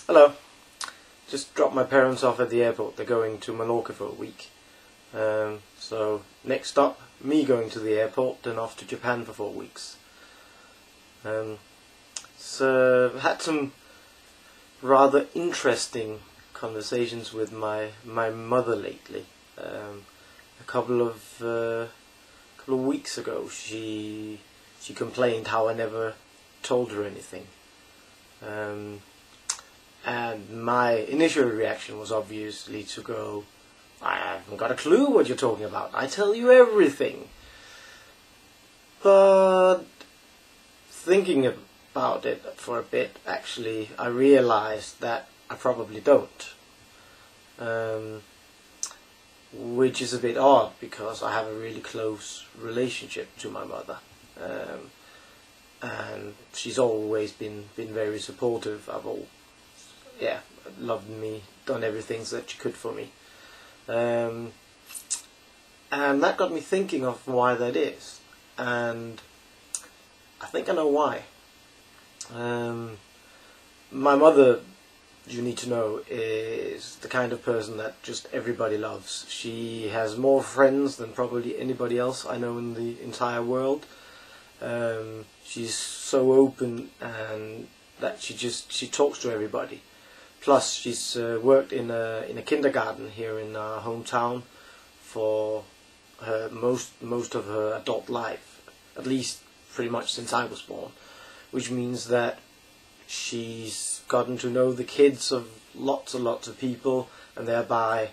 Hello. Just dropped my parents off at the airport. They're going to Mallorca for a week. So next stop, me going to the airport, then off to Japan for 4 weeks. So had some rather interesting conversations with my mother lately. A couple of weeks ago, she complained how I never told her anything. And my initial reaction was obviously to go, I haven't got a clue what you're talking about. I tell you everything. But thinking about it for a bit, actually, I realized that I probably don't. Which is a bit odd because I have a really close relationship to my mother. And she's always been very supportive. Loved me, done everything that she could for me. And that got me thinking of why that is. And I think I know why. My mother, you need to know, is the kind of person that just everybody loves. She has more friends than probably anybody else I know in the entire world. She's so open and that she talks to everybody. Plus, she's worked in a kindergarten here in our hometown for her most of her adult life, at least pretty much since I was born, which means that she's gotten to know the kids of lots and lots of people, and thereby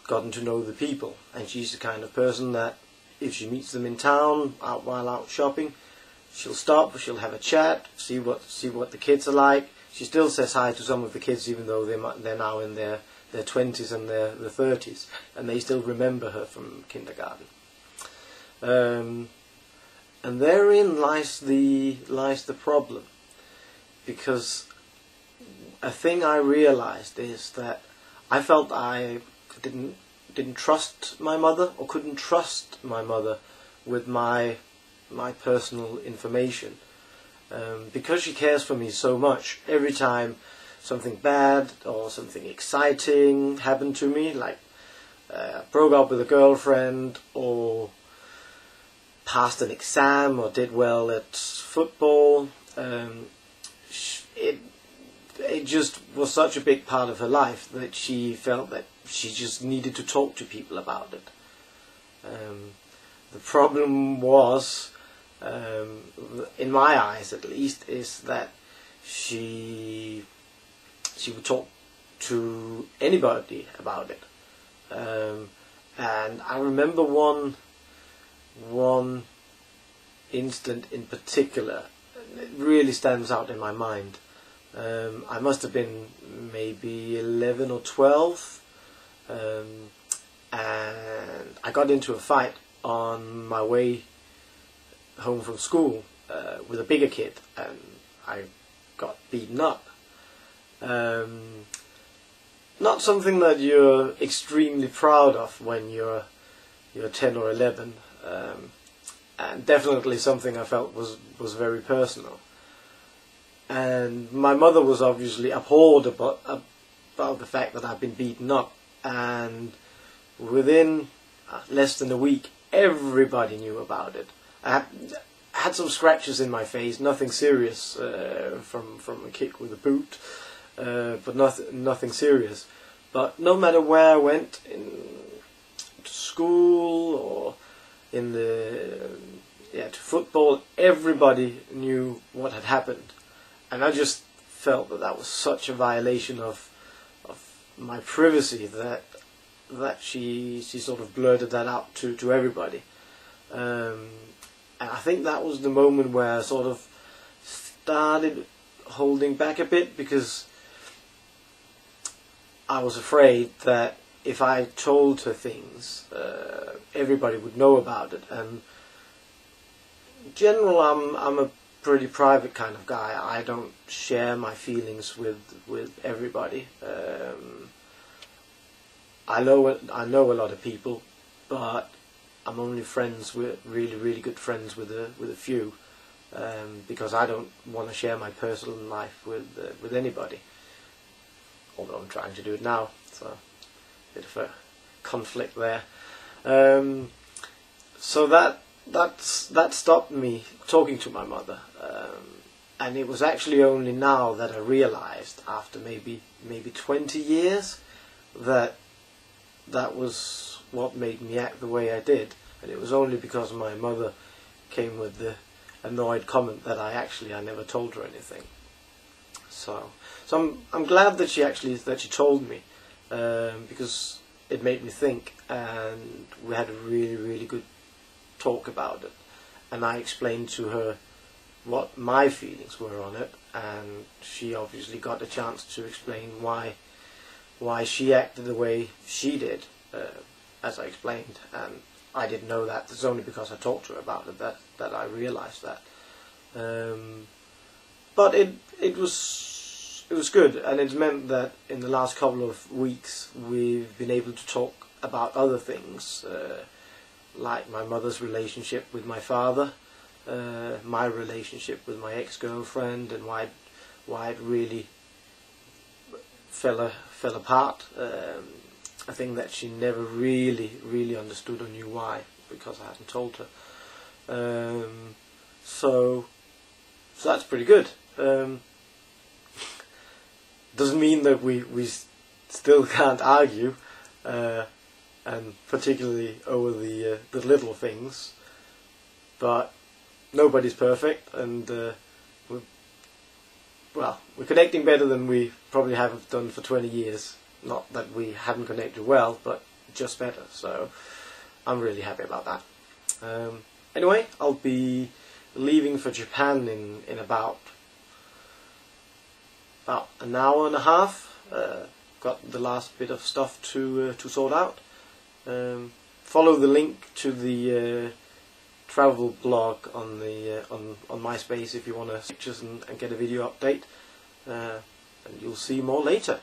gotten to know the people. And she's the kind of person that if she meets them in town, while out shopping, she'll stop, she'll have a chat, see what the kids are like. She still says hi to some of the kids, even though they're now in their 20s and their 30s, and they still remember her from kindergarten. And therein lies the problem, because a thing I realized is that I felt I didn't trust my mother, or couldn't trust my mother with my personal information. Because she cares for me so much, every time something bad or something exciting happened to me, like broke up with a girlfriend, or passed an exam, or did well at football, it just was such a big part of her life that she felt that she just needed to talk to people about it. The problem was, in my eyes at least, is that she would talk to anybody about it. And I remember one instant in particular. It really stands out in my mind. I must have been maybe 11 or 12, and I got into a fight on my way home from school with a bigger kid, and I got beaten up. Not something that you're extremely proud of when you're 10 or 11, and definitely something I felt was very personal. And my mother was obviously appalled about the fact that I'd been beaten up, and within less than a week, everybody knew about it. I had some scratches in my face, nothing serious from a kick with a boot, but nothing serious. But no matter where I went, to school or to football, everybody knew what had happened, and I just felt that was such a violation of my privacy that she sort of blurted that out to everybody. And I think that was the moment where I sort of started holding back a bit, because I was afraid that if I told her things, everybody would know about it. And in general, I'm a pretty private kind of guy. I don't share my feelings with everybody. I know a lot of people, but I'm only friends with really good friends with a few, because I don't want to share my personal life with anybody. although I'm trying to do it now, so a bit of a conflict there. So that stopped me talking to my mother, and it was actually only now that I realized, after maybe 20 years, that was what made me act the way I did, and it was only because my mother came with the annoyed comment that I never told her anything. So I'm glad that she told me, because it made me think, and we had a really good talk about it, and I explained to her what my feelings were on it, and she obviously got a chance to explain why she acted the way she did, as I explained, and I didn't know that. It's only because I talked to her about it that I realized that. But it was good, and it meant that in the last couple of weeks we've been able to talk about other things, like my mother's relationship with my father, my relationship with my ex-girlfriend, and why it really fell apart. I think that she never really understood or knew why, because I hadn't told her. So that's pretty good. Doesn't mean that we still can't argue, and particularly over the little things. But nobody's perfect, and we're connecting better than we probably have done for 20 years. Not that we haven't connected well, but just better. So I'm really happy about that. Anyway, I'll be leaving for Japan in about an hour and a half. Got the last bit of stuff to sort out. Follow the link to the travel blog on the on MySpace if you want to pictures and get a video update, and you'll see more later.